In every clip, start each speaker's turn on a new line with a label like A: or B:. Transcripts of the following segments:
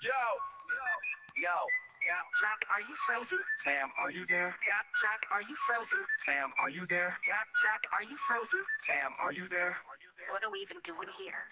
A: Jack, are you frozen?
B: Sam, are you there?
A: Yeah, Jack, are you frozen?
B: Sam, are you there?
A: Yeah, Jack, are you frozen?
B: Sam, are you there?
A: What are we even doing here?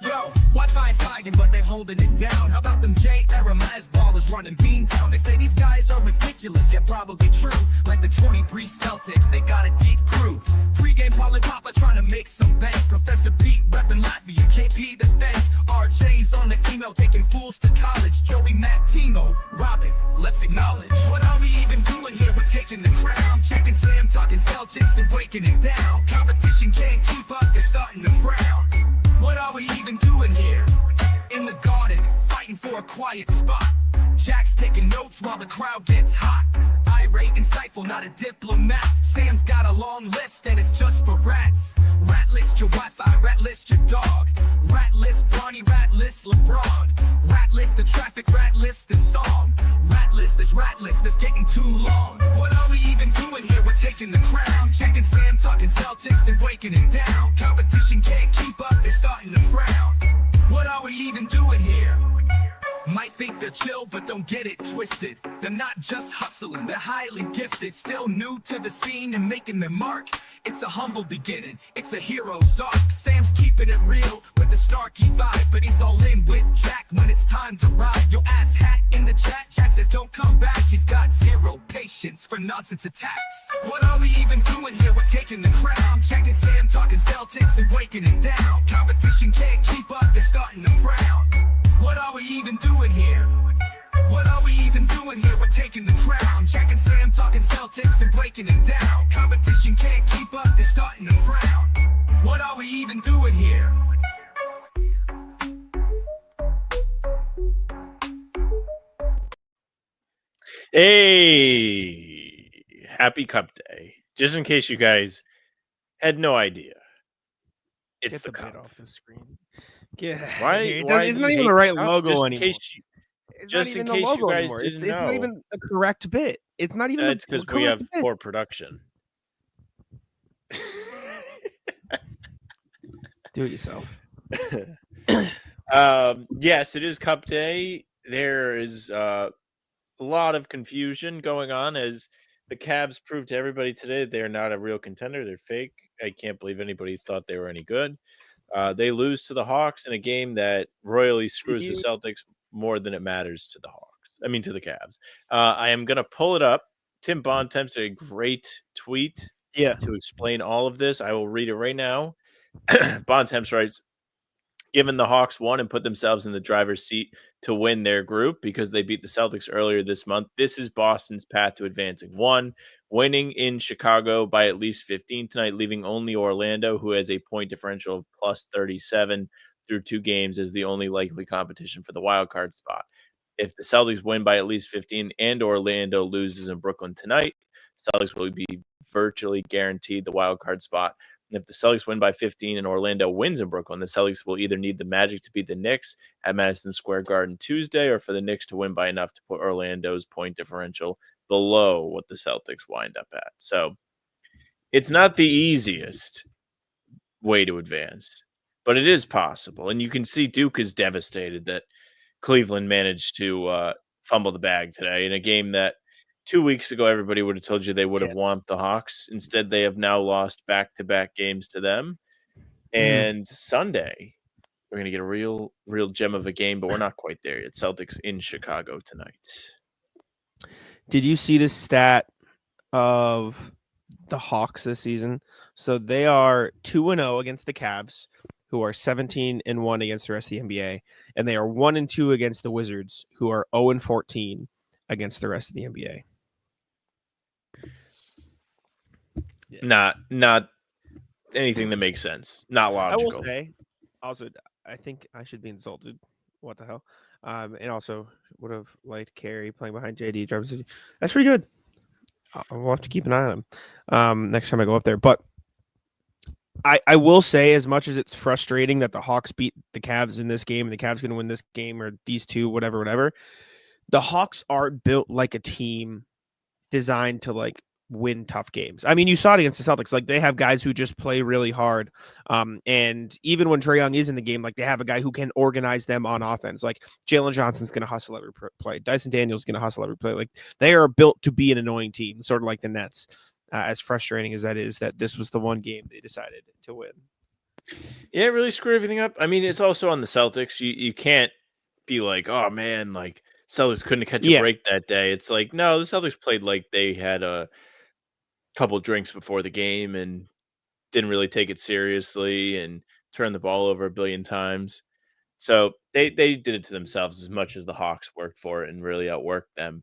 C: Yo, Wi-Fi fighting, but they holding it down. How about them J-era Maz ballers running Beantown? They say these guys are ridiculous, yet probably true. Like the 23 Celtics, they got a deep crew. Pregame Papa trying to make some bank. Professor Pete repping Latvia, KP the thank. RJ's on the email, taking fools to college. Joey, Matt, Timo, Robin, let's acknowledge. What are we even doing here? We're taking the crown. Checking Sam, talking Celtics and breaking it down. Competition can't keep up, they're starting to frown. What are we even doing here? In the garden, fighting for a quiet spot. Jack's taking notes while the crowd gets hot. Irate, insightful, not a diplomat. Sam's got a long list and it's just for rats. Rat list your Wi-Fi, rat list your dog. Rat list Bronny, rat list LeBron. Rat list the traffic, rat list the song. Rat list is getting too long. What are we even doing here? We're taking the crown. Checking Sam, talking Celtics and breaking it down. Competition can't keep up, they're starting to frown. What are we even doing here? Might think they're chill, but don't get it twisted. They're not just hustling, they're highly gifted. Still new to the scene and making their mark. It's a humble beginning, it's a hero's arc. Sam's keeping it real with the Starkey vibe, but he's all in with Jack when it's time to ride. Yo, ass hat in the chat, Jack says don't come back. He's got zero patience for nonsense attacks. What are we even doing here? We're taking the crown. Checking Sam, talking Celtics and breaking it down. Competition can't keep up, they're starting to frown. What are we even doing here? What are we even doing here? We're taking the crown. Checking Sam, talking Celtics and breaking it down. Competition can't keep up, they're starting to frown. What are we even doing here?
D: Hey, happy Cup Day. Just in case you guys had no idea. It's
E: Get
D: the
E: the bit
D: Cup.
E: off the screen. Get
D: Why?
E: it's
D: do
E: not
D: you
E: even
D: hate
E: the right
D: Cup?
E: logo
D: Just in
E: anymore.
D: case
E: It's
D: just
E: not
D: in
E: even the
D: case you
E: logo
D: guys
E: anymore.
D: didn't
E: It's not
D: know.
E: even a correct bit. It's not even
D: That's
E: the
D: because we have
E: correct bit.
D: poor production.
E: Do it yourself.
D: Yes, it is Cup Day. There is a lot of confusion going on as the Cavs proved to everybody today they're not a real contender. They're fake. I can't believe anybody thought they were any good. They lose to the Hawks in a game that royally screws the Celtics more than it matters to the Hawks. I mean, to the Cavs. I am going to pull it up. Tim Bontemps did a great tweet to explain all of this. I will read it right now. Bontemps writes, given the Hawks won and put themselves in the driver's seat to win their group because they beat the Celtics earlier this month, this is Boston's path to advancing. 1, winning in Chicago by at least 15 tonight, leaving only Orlando, who has a point differential of plus 37 through 2 games, as the only likely competition for the wild card spot. If the Celtics win by at least 15 and Orlando loses in Brooklyn tonight, Celtics will be virtually guaranteed the wild card spot. And if the Celtics win by 15 and Orlando wins in Brooklyn, the Celtics will either need the Magic to beat the Knicks at Madison Square Garden Tuesday, or for the Knicks to win by enough to put Orlando's point differential below what the Celtics wind up at. So it's not the easiest way to advance, but it is possible. And you can see Duke is devastated that Cleveland managed to fumble the bag today in a game that 2 weeks ago, everybody would have told you they would have won the Hawks. Instead, they have now lost back-to-back games to them. And Sunday, we're going to get a real gem of a game, but we're not quite there yet. Celtics in Chicago tonight.
E: Did you see the stat of the Hawks this season? So they are 2-0 against the Cavs, who are 17-1 against the rest of the NBA, and they are 1-2 against the Wizards, who are 0-14 against the rest of the NBA.
D: Not anything that makes sense. Not logical.
E: I will say, also, I think I should be insulted. What the hell? And also would have liked Carey playing behind JD. That's pretty good. I'll have to keep an eye on him next time I go up there. But I will say, as much as it's frustrating that the Hawks beat the Cavs in this game and the Cavs going to win this game, or these two, whatever, the Hawks are built like a team designed to like win tough games. I mean, you saw it against the Celtics. Like, they have guys who just play really hard. And even when Trae Young is in the game, like, they have a guy who can organize them on offense. Like, Jalen Johnson's going to hustle every play. Dyson Daniels going to hustle every play. Like, they are built to be an annoying team, sort of like the Nets. As frustrating as that is, that this was the one game they decided to win.
D: Yeah, it really screwed everything up. I mean, it's also on the Celtics. You can't be like, oh man, like Celtics couldn't catch a break that day. It's like, no, the Celtics played like they had a couple drinks before the game and didn't really take it seriously and turned the ball over a billion times. So they did it to themselves as much as the Hawks worked for it and really outworked them.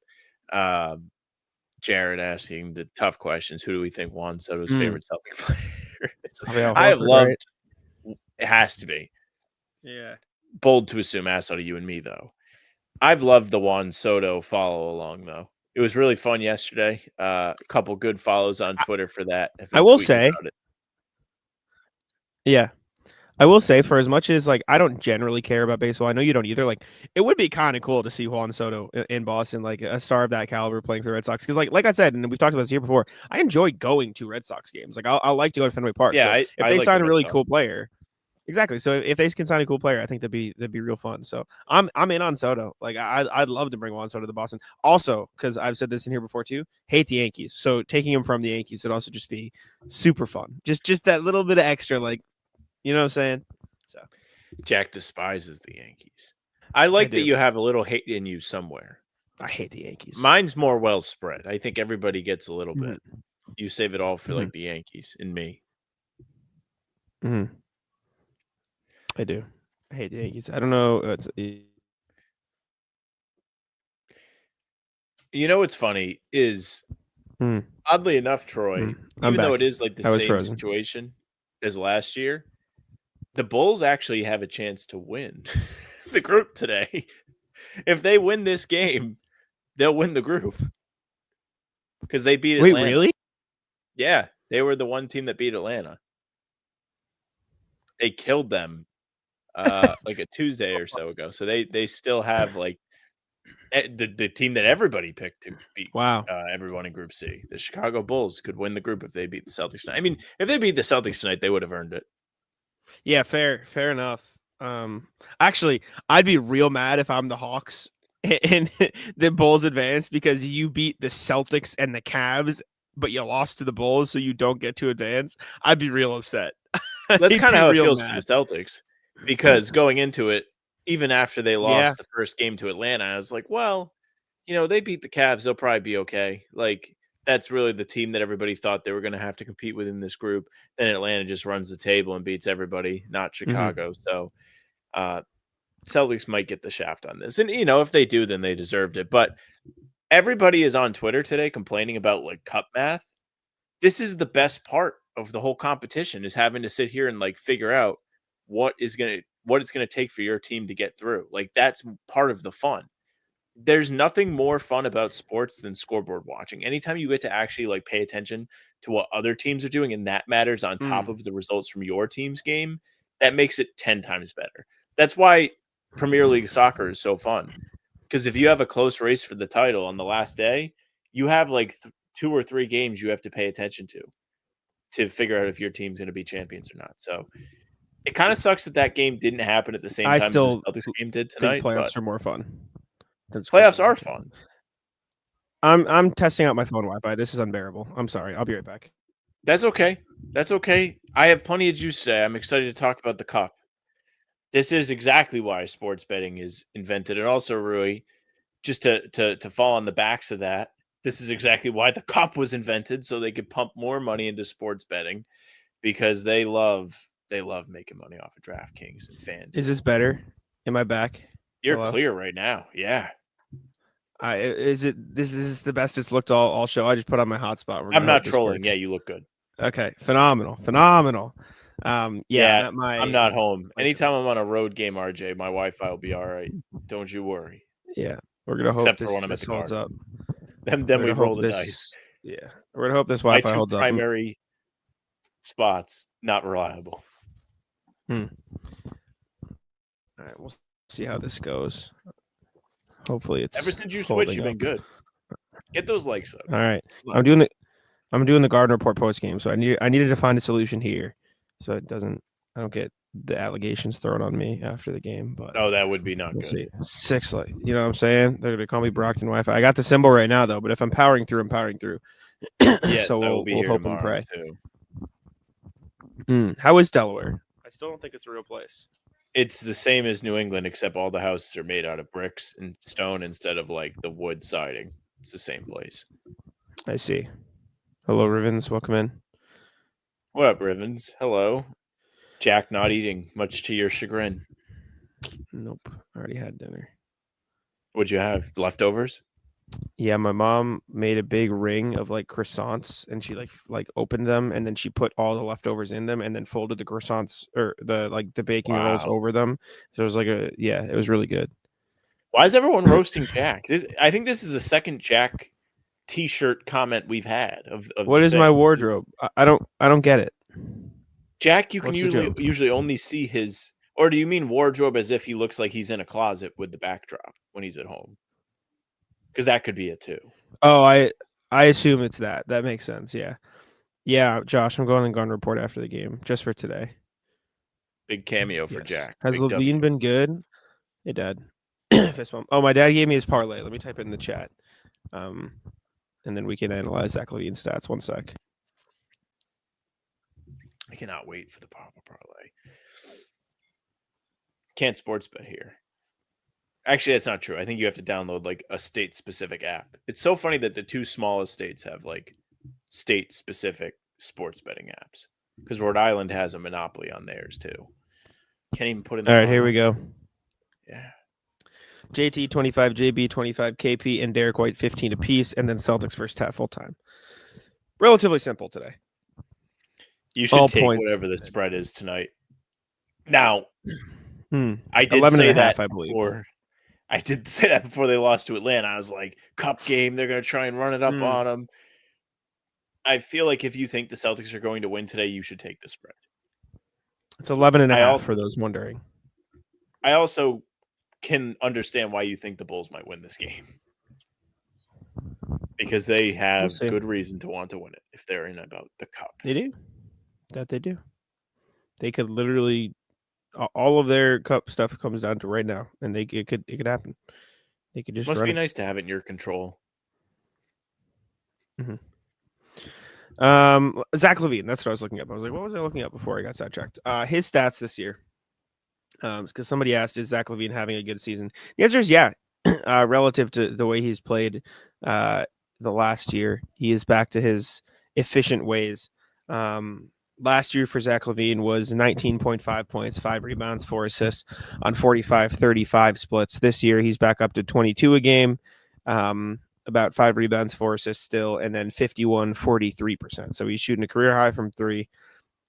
D: Jared asking the tough questions. Who do we think Juan Soto's favorite Celtic player? I have loved. Right? It has to be.
E: Yeah.
D: Bold to assume ass out of you and me, though. I've loved the Juan Soto follow along, though. It was really fun yesterday. A couple good follows on Twitter for that.
E: I will say. Yeah. I will say, for as much as like I don't generally care about baseball, I know you don't either. Like, it would be kind of cool to see Juan Soto in Boston, like a star of that caliber playing for the Red Sox. Because, like I said, and we've talked about this here before, I enjoy going to Red Sox games. Like, I'll like to go to Fenway Park.
D: Yeah,
E: so if they sign a really cool player, exactly. So if they can sign a cool player, I think that'd be real fun. So I'm in on Soto. Like, I'd love to bring Juan Soto to Boston. Also, because I've said this in here before too, hate the Yankees. So taking him from the Yankees would also just be super fun. Just that little bit of extra, like, you know what I'm saying? So
D: Jack despises the Yankees. I like that you have a little hate in you somewhere.
E: I hate the Yankees.
D: Mine's more well spread. I think everybody gets a little bit. You save it all for like the Yankees and me.
E: I do. I hate the Yankees. I don't know.
D: You know what's funny is, oddly enough, Troy, even though it is like the same situation as last year, the Bulls actually have a chance to win the group today. If they win this game, they'll win the group because they beat Atlanta.
E: Wait, really?
D: Yeah, they were the one team that beat Atlanta. They killed them like a Tuesday or so ago. So they still have like the team that everybody picked to beat.
E: Wow.
D: Everyone in Group C. The Chicago Bulls could win the group if they beat the Celtics tonight. I mean, if they beat the Celtics tonight, they would have earned it.
E: Yeah, fair enough. Actually, I'd be real mad if I'm the Hawks and the Bulls advance because you beat the Celtics and the Cavs, but you lost to the Bulls, so you don't get to advance. I'd be real upset.
D: That's kind of how it feels for the Celtics, because going into it, even after they lost the first game to Atlanta, I was like, well, you know, they beat the Cavs, they'll probably be okay. Like, that's really the team that everybody thought they were going to have to compete with in this group. Then Atlanta just runs the table and beats everybody, not Chicago. So Celtics might get the shaft on this. And, you know, if they do, then they deserved it. But everybody is on Twitter today complaining about, like, cup math. This is the best part of the whole competition, is having to sit here and, like, figure out what it's going to take for your team to get through. Like, that's part of the fun. There's nothing more fun about sports than scoreboard watching. Anytime you get to actually like pay attention to what other teams are doing, and that matters on top of the results from your team's game, that makes it 10 times better. That's why Premier League soccer is so fun. Because if you have a close race for the title on the last day, you have like 2 or 3 games you have to pay attention to figure out if your team's going to be champions or not. So it kind of sucks that game didn't happen at the same time as the Celtics game did tonight.
E: Playoffs are more fun.
D: Playoffs are fun.
E: I'm testing out my phone Wi-Fi. This is unbearable. I'm sorry. I'll be right back.
D: That's okay. That's okay. I have plenty of juice today. I'm excited to talk about the cup. This is exactly why sports betting is invented. And also, Rui, just to fall on the backs of that, this is exactly why the cup was invented, so they could pump more money into sports betting, because they love making money off of DraftKings and FanDuel.
E: Is this better? Am I back?
D: You're clear right now. Yeah.
E: This is the best it's looked all show. I just put on my hotspot.
D: I'm not trolling. Yeah, you look good.
E: Okay, phenomenal. I'm
D: not home. Anytime I'm on a road game, RJ, my Wi-Fi will be all right. Don't you worry.
E: Yeah, we're gonna hope
D: except for when I'm at the
E: holds
D: car.
E: Up.
D: Then we roll the dice.
E: Yeah, we're gonna hope this Wi-Fi holds up.
D: Primary spots not reliable.
E: All right, we'll see how this goes. Hopefully it's
D: ever since you switched, you've been good. Get those likes up.
E: All right. I'm doing I'm doing the Garden Report post game, so I needed to find a solution here, so I don't get the allegations thrown on me after the game. But
D: Oh, that would be not
E: we'll
D: good.
E: see. 6, like, you know what I'm saying? They're gonna call me Brockton Wi-Fi. I got the symbol right now though, but if I'm powering through, I'm powering through.
D: Yeah,
E: So
D: I will be
E: we'll
D: here
E: hope and
D: tomorrow
E: pray.
D: too.
E: How is Delaware? I still don't think it's a real place.
D: It's the same as New England, except all the houses are made out of bricks and stone instead of like the wood siding. It's the same place.
E: I see. Hello, Rivens. Welcome in.
D: What up, Rivens? Hello. Jack not eating, much to your chagrin.
E: Nope. I already had dinner.
D: What'd you have? Leftovers?
E: Yeah, my mom made a big ring of like croissants, and she like opened them, and then she put all the leftovers in them, and then folded the croissants or the baking rolls
D: Wow.
E: over them. So it was like it was really good.
D: Why is everyone roasting Jack? I think this is the second Jack T-shirt comment we've had of
E: What
D: the
E: is my
D: thing.
E: wardrobe? I don't get it.
D: Jack, you can
E: What's the joke?
D: usually only see his, or do you mean wardrobe as if he looks like he's in a closet with the backdrop when he's at home? Because that could be it too.
E: Oh, I assume it's that. That makes sense. Yeah. Yeah, Josh, I'm going on Gun Report after the game just for today.
D: Big cameo for
E: Yes.
D: Jack.
E: Has
D: Big
E: LaVine
D: W.
E: been good? Hey, Dad. Fist bump. Oh, my dad gave me his parlay. Let me type it in the chat. And then we can analyze Zach LaVine's stats. One sec.
D: I cannot wait for the Papa parlay. Can't sports bet here. Actually, that's not true. I think you have to download like a state-specific app. It's so funny that the two smallest states have like state-specific sports betting apps because Rhode Island has a monopoly on theirs too. Can't even put in.
E: All right, here we go.
D: Yeah.
E: JT 25, JB 25, KP, and Derrick White 15 apiece, and then Celtics first half full time. Relatively simple today.
D: You should
E: All
D: take
E: points.
D: whatever the spread is tonight. Now, I did
E: 11
D: say
E: and a half,
D: that
E: I believe.
D: before. I did say that before they lost to Atlanta. I was like, cup game, they're going to try and run it up on them. I feel like if you think the Celtics are going to win today, you should take the spread.
E: It's 11 and a half for those wondering.
D: I also can understand why you think the Bulls might win this game. Because they have good reason to want to win it if they're in about the cup.
E: They do. That they do. They could literally all of their cup stuff comes down to right now, and it could happen. They could just
D: must
E: run
D: be
E: it.
D: Nice to have it in your control.
E: Mm-hmm. Zach LaVine, that's what I was looking up. I was like, what was I looking up before I got sidetracked? His stats this year. Because somebody asked, is Zach LaVine having a good season? The answer is yeah. Relative to the way he's played the last year, he is back to his efficient ways. Last year for Zach LaVine was 19.5 points, 5 rebounds, 4 assists on 45-35 splits. This year, he's back up to 22 a game, about 5 rebounds, 4 assists still, and then 43%. So he's shooting a career high from 3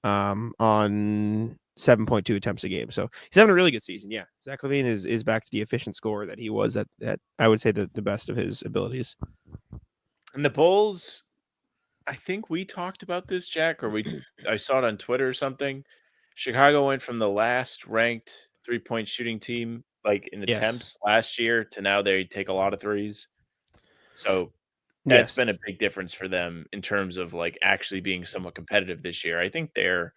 E: on 7.2 attempts a game. So he's having a really good season. Yeah, Zach LaVine is back to the efficient scorer that he was at I would say the best of his abilities.
D: And the Bulls, I think we talked about this, Jack, or I saw it on Twitter or something. Chicago went from the last ranked 3-point shooting team, like in attempts last year, to now they take a lot of threes. So that's been a big difference for them in terms of like actually being somewhat competitive this year. I think they're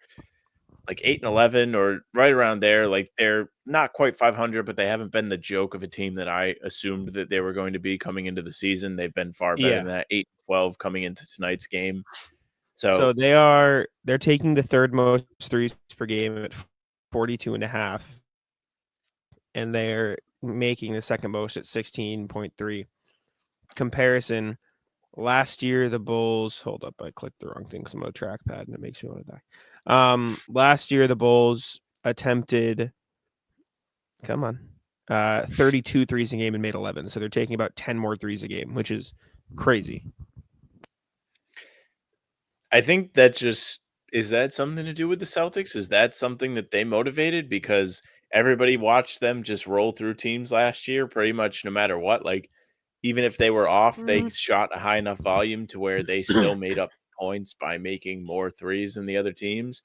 D: like 8-11 or right around there. Like they're not quite 500, but they haven't been the joke of a team that I assumed that they were going to be coming into the season. They've been far better than that. 8-12 coming into tonight's game. So
E: they're taking the third most threes per game at 42.5, and they're making the second most at 16.3. Comparison. Last year, the Bulls. Hold up, I clicked the wrong thing because I'm on a trackpad and it makes me want to die. Last year, the Bulls attempted 32 threes a game and made 11. So they're taking about 10 more threes a game, which is crazy.
D: I think that is that something to do with the Celtics? Is that something that they motivated? Because everybody watched them just roll through teams last year pretty much no matter what. Like, even if they were off, they shot a high enough volume to where they still made up points by making more threes than the other teams.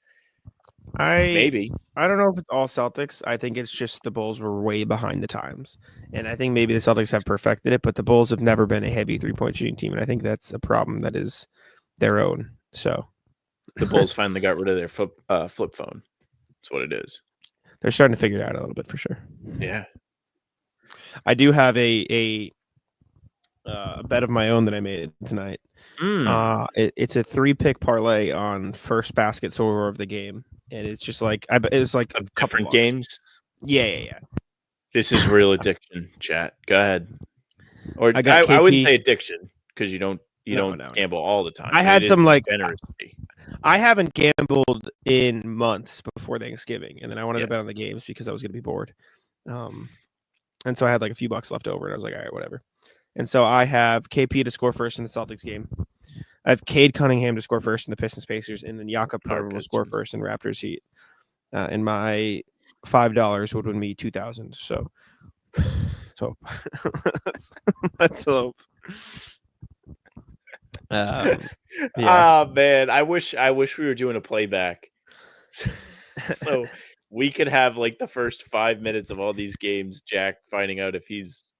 D: Maybe.
E: I don't know if it's all Celtics. I think it's just the Bulls were way behind the times. And I think maybe the Celtics have perfected it, but the Bulls have never been a heavy 3-point shooting team. And I think that's a problem that is their own. So
D: The Bulls finally got rid of their flip phone. That's what it is.
E: they're starting to figure it out a little bit for sure.
D: Yeah.
E: I do have a bet of my own that I made tonight. It's a 3-pick parlay on first basket scorer of the game, and it's just like it was like
D: Of different
E: bucks.
D: games.
E: Yeah.
D: This is real addiction, chat. Go ahead. Or
E: I got
D: I wouldn't
E: KP.
D: say addiction because you don't
E: No.
D: gamble all the time.
E: I had
D: It is
E: some, like,
D: degeneracy.
E: I haven't gambled in months before Thanksgiving, and then I wanted to
D: Yes.
E: bet on the games because I was going to be bored. And so I had like a few bucks left over, and I was like, all right, whatever. And so I have KP to score first in the Celtics game. I have Cade Cunningham to score first in the Pistons Pacers, and then Jakob Poeltl will score first in Raptors Heat. And my $5 would win me $2,000. So let's hope. Yeah.
D: Oh man, I wish we were doing a playback, so we could have like the first 5 minutes of all these games. Jack finding out if he's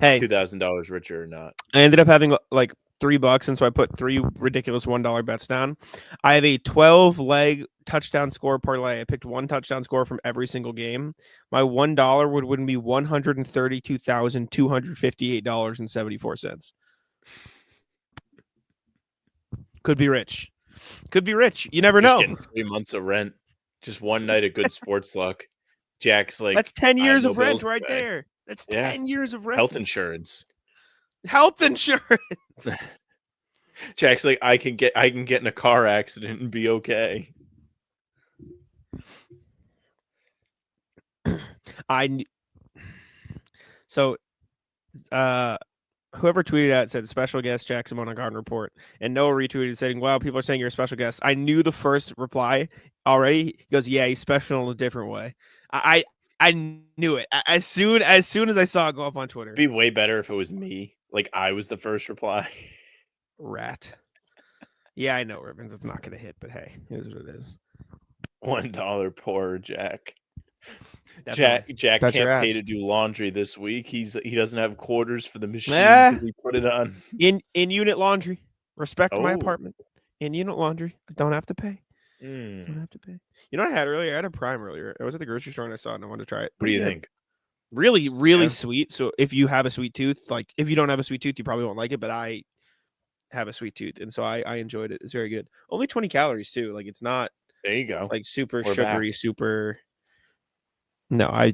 E: Hey,
D: $2,000 richer or not.
E: I ended up having like $3, and so I put 3 ridiculous $1 bets down. I have a 12-leg touchdown score parlay. I picked 1 touchdown score from every single game. My $1 would win me $132,258.74. Could be rich. You never
D: Just
E: know.
D: getting 3 months of rent, just one night of good sports luck. Jack's like,
E: That's 10
D: I
E: years
D: have
E: of
D: no
E: rent
D: bills to
E: right
D: pay.
E: there. That's
D: Yeah.
E: 10 years of rent.
D: Health insurance. Jack's like, I can get in a car accident and be okay.
E: Whoever tweeted out said special guest Jackson on Garden Report, and Noah retweeted saying, "Wow, people are saying you're a special guest." I knew the first reply already. He goes, "Yeah, he's special in a different way." I knew it as soon as I saw it go up on Twitter.
D: It'd be way better if it was me. Like I was the first reply.
E: Rat. Yeah, I know, Ribbons. It's not going to hit, but hey, here's what it is.
D: $1 poor Jack.
E: Definitely.
D: Jack
E: Bet your
D: can't pay
E: ass.
D: to do laundry this week. He doesn't have quarters for the machine because he put it on
E: In unit laundry. Respect my
D: Oh.
E: apartment. In unit laundry. I don't have to pay.
D: Mm.
E: Don't have to pay. You know what I had earlier? I had a Prime earlier. I was at the grocery store and I saw it and I wanted to try it.
D: What do you
E: Yeah.
D: think?
E: Really, really
D: Yeah.
E: sweet. So if you have a sweet tooth, like if you don't have a sweet tooth, you probably won't like it. But I have a sweet tooth, and so I enjoyed it. It's very good. Only 20 calories too. Like it's not
D: There you go.
E: like super
D: We're
E: sugary, super. No, I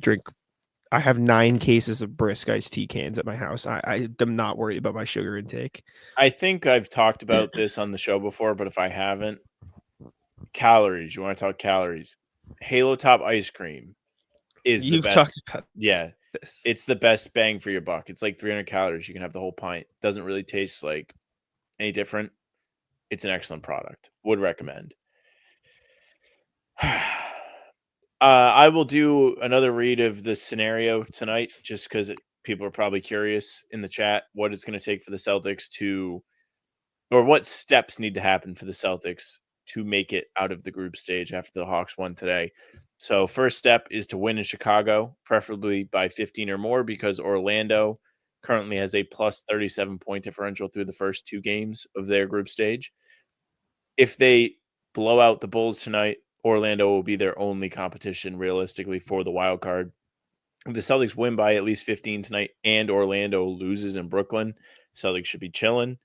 E: have 9 cases of Brisk iced tea cans at my house. I am not worried about my sugar intake.
D: I think I've talked about this on the show before, but if I haven't, calories. You want to talk calories? Halo Top ice cream is
E: You've
D: the best.
E: talked about
D: Yeah,
E: this.
D: it's the best bang for your buck. It's like 300 calories. You can have the whole pint. Doesn't really taste like any different. It's an excellent product. Would recommend. I will do another read of the scenario tonight just because people are probably curious in the chat what it's going to take for the Celtics or what steps need to happen for the Celtics to make it out of the group stage after the Hawks won today. So first step is to win in Chicago, preferably by 15 or more, because Orlando currently has a plus 37 point differential through the first 2 games of their group stage. If they blow out the Bulls tonight, Orlando will be their only competition realistically for the wild card. If the Celtics win by at least 15 tonight and Orlando loses in Brooklyn, Celtics should be chilling.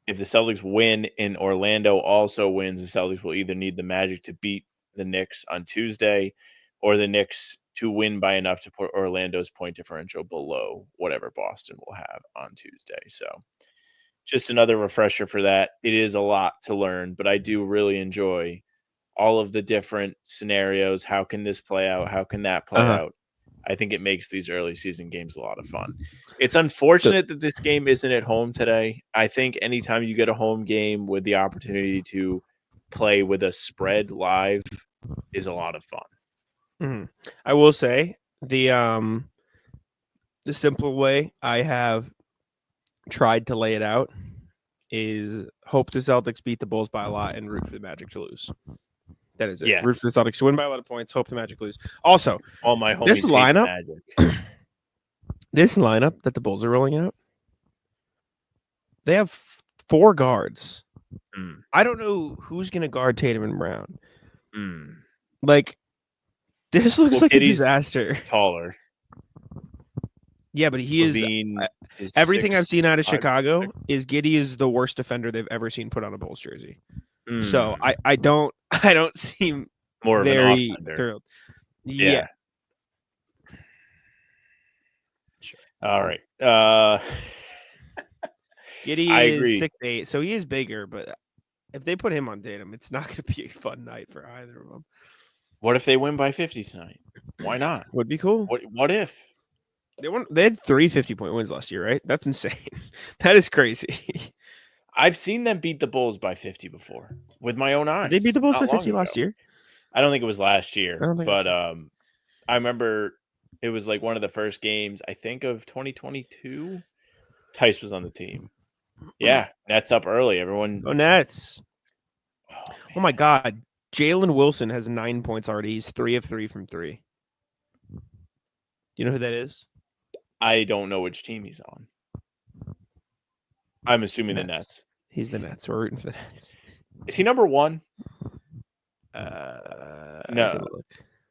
D: If the Celtics win and Orlando also wins, the Celtics will either need the Magic to beat the Knicks on Tuesday or the Knicks to win by enough to put Orlando's point differential below whatever Boston will have on Tuesday. So just another refresher for that. It is a lot to learn, but I do really enjoy all of the different scenarios. How can this play out? How can that play out? I think it makes these early season games a lot of fun. It's unfortunate that this game isn't at home today. I think anytime you get a home game with the opportunity to play with a spread live is a lot of fun.
E: Mm-hmm. I will say the simple way I have tried to lay it out is hope the Celtics beat the Bulls by a lot and root for the Magic to lose. That is it.
D: Yes.
E: Root for the Celtics to win by a lot of points. Hope the Magic lose. Also,
D: all my homies
E: this
D: hate
E: lineup,
D: Magic.
E: This lineup that the Bulls are rolling out, they have 4 guards
D: Mm.
E: I don't know who's going to guard Tatum and Brown.
D: Mm.
E: Like, this looks
D: Well,
E: like a
D: Giddey's
E: disaster.
D: taller.
E: Yeah, but he is.
D: LaVine is
E: Everything I've seen out of
D: 6'5",
E: Chicago
D: 6'6".
E: is Giddey is the worst defender they've ever seen put on a Bulls jersey. So
D: Mm.
E: I don't seem
D: More of an
E: very
D: offender.
E: thrilled.
D: Yeah.
E: Sure.
D: All right.
E: Giddey
D: I
E: is
D: agree.
E: 6'8", so he is bigger. But if they put him on Tatum, it's not going to be a fun night for either of them.
D: What if they win by 50 tonight? Why not?
E: Would be cool.
D: What if?
E: They had 3 50-point wins last year, right? That's insane. That is crazy.
D: I've seen them beat the Bulls by 50 before with my own eyes.
E: They beat the Bulls
D: not
E: by 50
D: long
E: last
D: ago.
E: year.
D: I don't think it was last year,
E: I don't think it was.
D: but I remember it was like one of the first games, I think, of 2022. Tice was on the team. Yeah, Nets up early. Everyone.
E: Go Nets. Oh my
D: man.
E: God. Jalen Wilson has 9 points already. He's 3 of 3 from 3. Do you know who that is?
D: I don't know which team he's on. I'm assuming the Nets.
E: He's the Nets. We're rooting for the Nets.
D: Is he number 1?
E: No.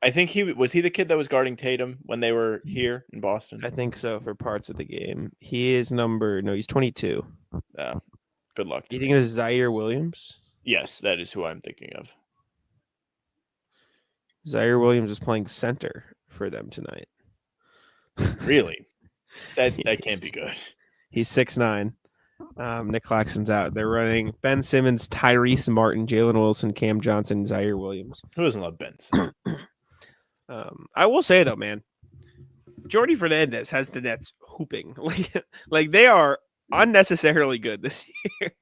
D: I think he the kid that was guarding Tatum when they were here in Boston.
E: I think so for parts of the game. He is he's 22.
D: Good luck.
E: Do you think it was Zaire Williams?
D: Yes, that is who I'm thinking of.
E: Zaire Williams is playing center for them tonight.
D: Really? That can't be good.
E: He's 6'9". Nick Claxton's out. They're running Ben Simmons, Tyrese Martin, Jalen Wilson, Cam Johnson, Zaire Williams.
D: Who doesn't love Ben Simmons?
E: I will say though, man, Jordy Fernandez has the Nets hooping. Like they are unnecessarily good this year.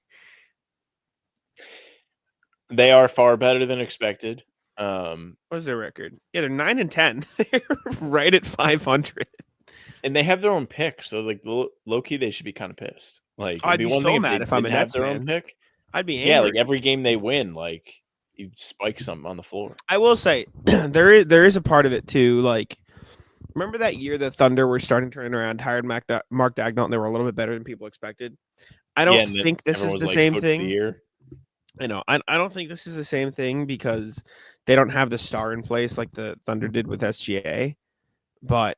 D: They are far better than expected.
E: What is their record? Yeah, they're 9-10. They're right at 500.
D: And they have their own pick, so like low key, they should be kind of pissed. Like,
E: I'd be so mad if I'm a
D: didn't have
E: Nets
D: their
E: fan.
D: own pick.
E: I'd be angry.
D: Yeah, like every game they win, like you spike something on the floor.
E: I will say there is a part of it too. Like, remember that year the Thunder were starting to turn around, hired Mark Dagnall, and they were a little bit better than people expected. I don't think this is the same thing. I know. I don't think this is the same thing because they don't have the star in place like the Thunder did with SGA. But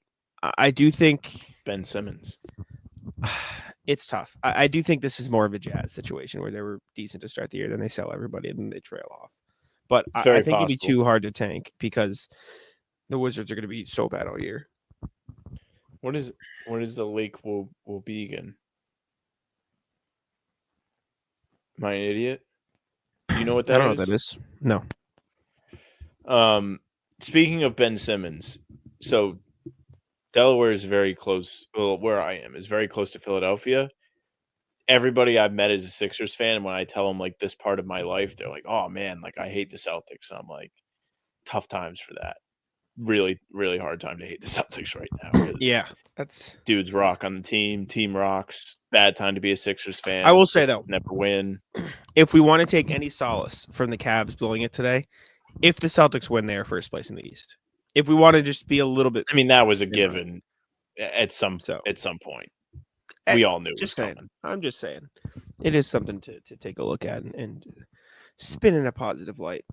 E: I do think
D: Ben Simmons.
E: It's tough. I do think this is more of a Jazz situation where they were decent to start the year, then they sell everybody, and then they trail off. But I think it'd be too hard to tank because the Wizards are going to be so bad all year.
D: What is the Lake will be again? Am I an idiot? Do you know what that is?
E: I don't know what that is. No.
D: Speaking of Ben Simmons, so Delaware is very close. Well, where I am is very close to Philadelphia. Everybody I've met is a Sixers fan, and when I tell them like this part of my life, they're like, "Oh man, like I hate the Celtics." I'm like, tough times for that. Really, really hard time to hate the Celtics right now.
E: Yeah, that's
D: dudes rock on the team. Team rocks. Bad time to be a Sixers fan.
E: I will say though,
D: never win.
E: If we want to take any solace from the Cavs blowing it today, if the Celtics win, they are first place in the East. If we want to just be a little bit,
D: I mean, that was a given at some point. We all knew it was coming.
E: I'm just saying, it is something to take a look at and spin in a positive light.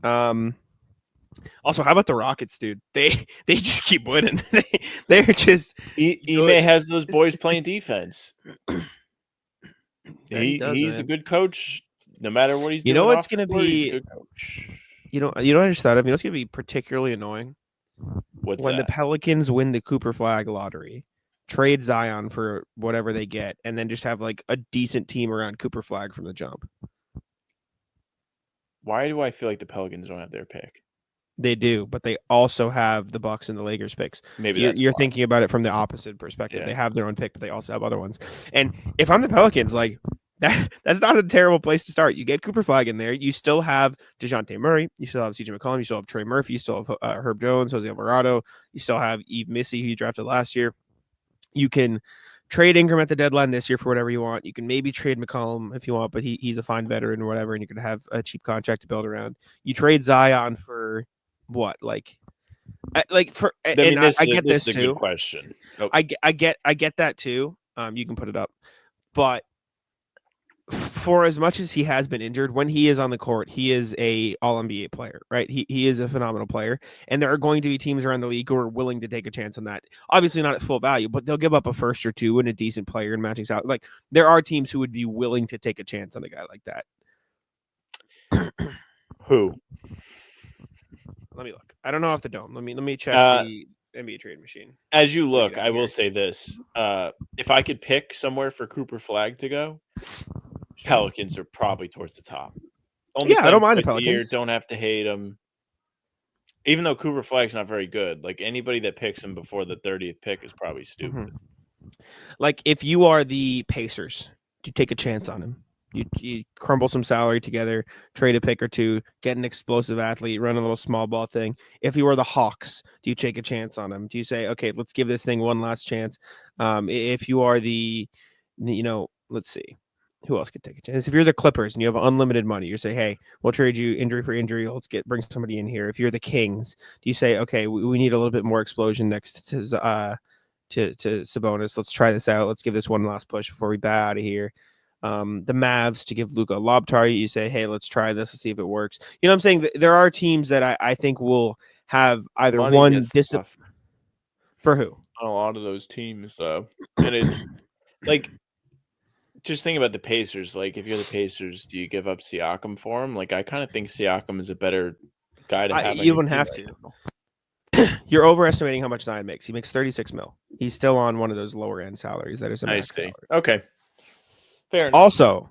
E: Also, how about the Rockets, dude? They just keep winning. They're just.
D: Ime has those boys playing defense.
E: Yeah,
D: he's a good coach. No matter what he's doing.
E: You know what's going to
D: he's
E: be?
D: a good coach.
E: You know what I just thought of? You know what's going to be particularly annoying? When the Pelicans win the Cooper Flag lottery, trade Zion for whatever they get, and then just have like a decent team around Cooper Flag from the jump.
D: Why do I feel like the Pelicans don't have their pick?
E: They do, but they also have the Bucks and the Lakers picks.
D: Maybe
E: you're thinking about it from the opposite perspective.
D: Yeah.
E: They have their own pick, but they also have other ones. And if I'm the Pelicans, like that's not a terrible place to start. You get Cooper Flag in there. You still have DeJounte Murray. You still have CJ McCollum. You still have Trey Murphy. You still have Herb Jones, Jose Alvarado. You still have Yves Missy, who you drafted last year. You can trade Ingram at the deadline this year for whatever you want. You can maybe trade McCollum if you want, but he's a fine veteran or whatever, and you can have a cheap contract to build around. You trade Zion for what? I get this
D: is a
E: too.
D: Good question.
E: Oh. I get that too. You can put it up, but for as much as he has been injured, when he is on the court, he is a all NBA player, right? He is a phenomenal player, and there are going to be teams around the league who are willing to take a chance on that. Obviously not at full value, but they'll give up a first or two and a decent player and matching out. Like there are teams who would be willing to take a chance on a guy like that.
D: Who?
E: Let me look. I don't know off the dome. Let me check the NBA trade machine.
D: As you
E: Bring
D: look,
E: it up
D: I will
E: here.
D: say this: if I could pick somewhere for Cooper Flag to go,
E: Sure.
D: Pelicans are probably towards the top. Only
E: Yeah, I don't
D: playing
E: mind the
D: twice a year,
E: Pelicans.
D: don't have to hate them. Even though Cooper Flag's not very good, like anybody that picks him before the 30th pick is probably stupid.
E: Like if you are the Pacers, you take a chance on him. You crumble some salary together, trade a pick or two, get an explosive athlete, run a little small ball thing. If you are the Hawks, do you take a chance on him? Do you say, okay, let's give this thing one last chance? If you are the, let's see, who else could take a chance? If you're the Clippers and you have unlimited money, you say, hey, we'll trade you injury for injury. Let's bring somebody in here. If you're the Kings, do you say, okay, we need a little bit more explosion next to Sabonis? Let's try this out. Let's give this one last push before we bow out of here. The Mavs to give Luka a lob target. You say, hey, let's try this. Let's see if it works. You know what I'm saying? There are teams that I think will have either
D: Money
E: one
D: gets tough
E: for who?
D: on a lot of those teams, though. And it's like, just think about the Pacers. Like, if you're the Pacers, do you give up Siakam for him? Like, I kind of think Siakam is a better guy to have.
E: You wouldn't have to. You're overestimating how much Zion makes. He makes $36 million. He's still on one of those lower end salaries. That is a max salary.
D: Okay. Fair enough.
E: Also,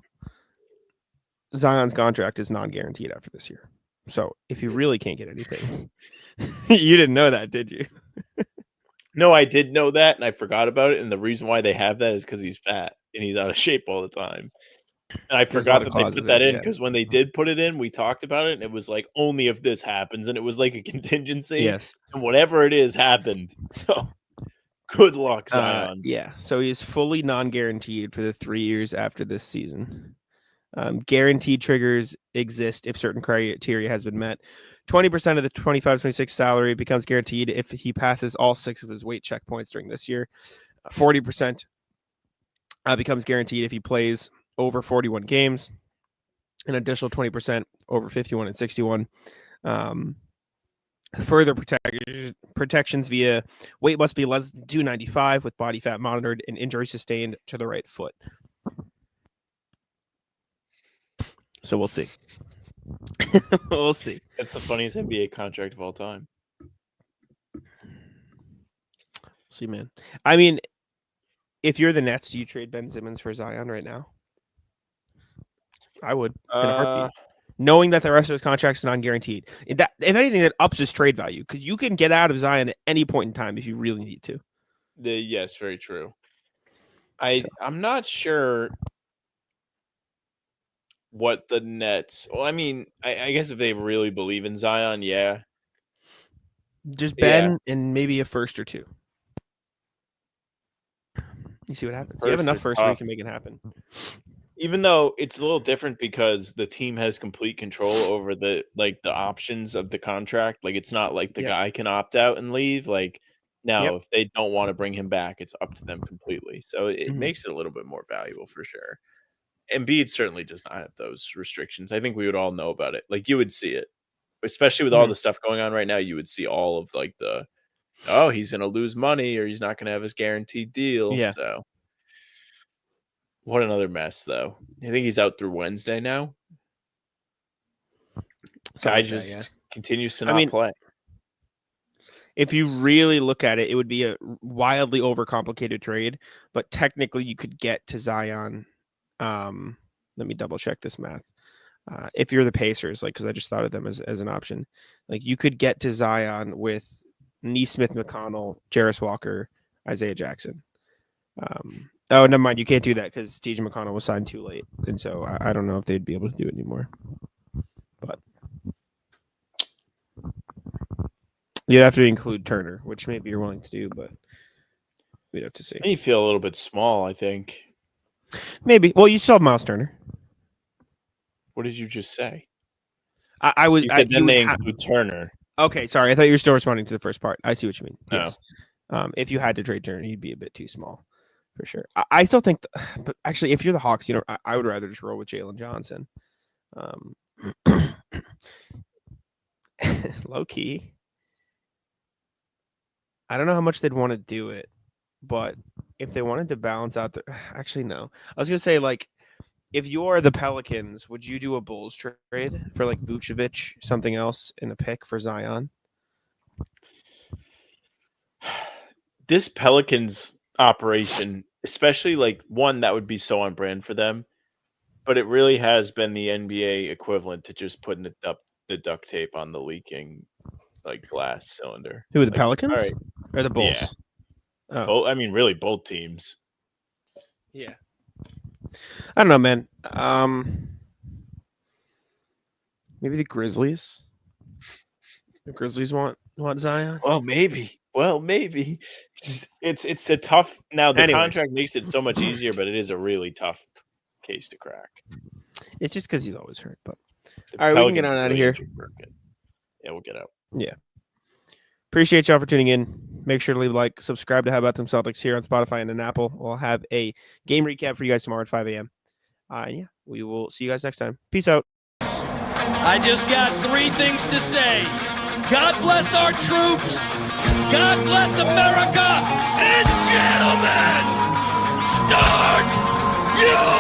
E: Zion's contract is non-guaranteed after this year. So if you really can't get anything, you didn't know that, did you?
D: No, I did know that, and I forgot about it. And the reason why they have that is because he's fat and he's out of shape all the time. And I forgot that they put that in because when they did put it in, we talked about it, and it was like, only if this happens. And it was like a contingency.
E: Yes.
D: And whatever it is happened. So good luck, Zion.
E: Yeah. So he's fully non-guaranteed for the 3 years after this season. Guaranteed triggers exist if certain criteria has been met. 20% of the 25-26 salary becomes guaranteed if he passes all 6 of his weight checkpoints during this year. 40% becomes guaranteed if he plays over 41 games. An additional 20% over 51 and 61. Further protections via weight must be less than 295 with body fat monitored and injury sustained to the right foot. So we'll see. We'll see.
D: That's the funniest NBA contract of all time.
E: See, man. I mean, if you're the Nets, do you trade Ben Simmons for Zion right now? I would. In a heartbeat. Knowing that the rest of his contract is non-guaranteed. If anything, that ups his trade value because you can get out of Zion at any point in time if you really need to.
D: Yes, very true. I'm not sure what the Nets. Well, I mean, I guess if they really believe in Zion, yeah.
E: Just Ben and maybe a first or two. You see what happens. You have enough first where you can make it happen.
D: Even though it's a little different because the team has complete control over the options of the contract. Like it's not like the guy can opt out and leave. Like now, if they don't want to bring him back, it's up to them completely. So it makes it a little bit more valuable for sure. Embiid certainly does not have those restrictions. I think we would all know about it. Like you would see it, especially with all the stuff going on right now. You would see all of like he's going to lose money or he's not going to have his guaranteed deal.
E: Yeah.
D: So what another mess, though. I think he's out through Wednesday now. Guy just continues to not play.
E: If you really look at it, it would be a wildly overcomplicated trade, but technically you could get to Zion. Let me double check this math. If you're the Pacers, because I just thought of them as an option, like you could get to Zion with Nesmith, McConnell, Jarris Walker, Isaiah Jackson. Oh, never mind. You can't do that because TJ McConnell was signed too late, and so I don't know if they'd be able to do it anymore. But you'd have to include Turner, which maybe you're willing to do, but we'd have to see.
D: You feel a little bit small, I think.
E: Maybe. Well, you still have Miles Turner.
D: What did you just say?
E: I would.
D: Then they include Turner.
E: Okay, sorry. I thought you were still responding to the first part. I see what you mean.
D: No.
E: Yes. If you had to trade Turner, he'd be a bit too small for sure. I still think, but actually, if you're the Hawks, I would rather just roll with Jalen Johnson. Low key. I don't know how much they'd want to do it, but if they wanted to balance out actually, no. I was going to say, like, if you're the Pelicans, would you do a Bulls trade for, like, Vucevic, something else, in a pick for Zion?
D: This Pelicans operation, especially, like, one that would be so on brand for them, but it really has been the NBA equivalent to just putting the duct tape on the leaking, like, glass cylinder.
E: Who, the
D: like,
E: Pelicans?
D: all right,
E: Or the Bulls?
D: Yeah.
E: Oh.
D: I mean, really, both teams.
E: Yeah. I don't know, man. Maybe the Grizzlies. The Grizzlies want Zion.
D: Well, maybe. It's a tough. Now the contract makes it so much easier, but it is a really tough case to crack.
E: It's just because he's always hurt. But
D: The
E: all right, we can get
D: Pelicans
E: on out of
D: really
E: here.
D: injured Birkin. Yeah, we'll get out.
E: Yeah. Appreciate y'all for tuning in. Make sure to leave a like, subscribe to How About Them Celtics here on Spotify and an Apple. We'll have a game recap for you guys tomorrow at 5 a.m. Yeah, we will see you guys next time. Peace out.
C: I just got 3 things to say. God bless our troops. God bless America. And gentlemen, start your